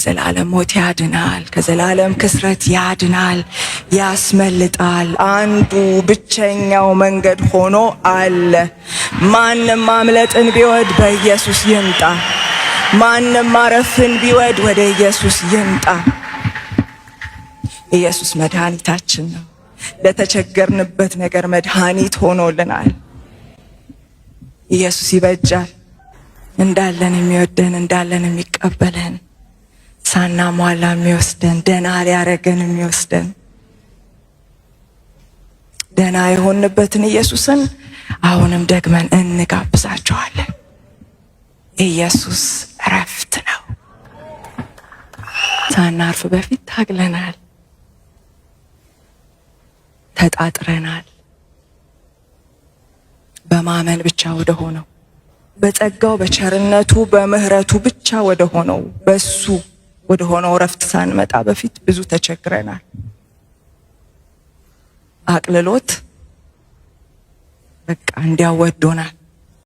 ከዘላለም ሞት ያድናል፣ ከዘላለም ክስረት ያድናል፣ ያስመልጣል። አንዱ ብቸኛው መንገድ ሆኖ አለ። ማንም ማምለጥን ቢወድ በኢየሱስ ይምጣ። ማንም ማረፍን ቢወድ ወደ ኢየሱስ ይምጣ። ኢየሱስ መድኃኒታችን ነው። ለተቸገርንበት ነገር መድኃኒት ሆኖልናል። ኢየሱስ ይበጃል። እንዳለን የሚወደን እንዳለን የሚቀበለን ሳናሟላ የሚወስደን ደህና ሊያረገን የሚወስደን ደህና የሆንበትን ኢየሱስን አሁንም ደግመን እንጋብዛቸዋለን። ኢየሱስ እረፍት ነው። ሳናርፍ በፊት ታግለናል፣ ተጣጥረናል። በማመን ብቻ ወደ ሆነው በጸጋው በቸርነቱ በምህረቱ ብቻ ወደ ሆነው በሱ ወደ ሆነው እረፍት ሳንመጣ በፊት ብዙ ተቸግረናል። አቅልሎት በቃ እንዲያው ወዶናል።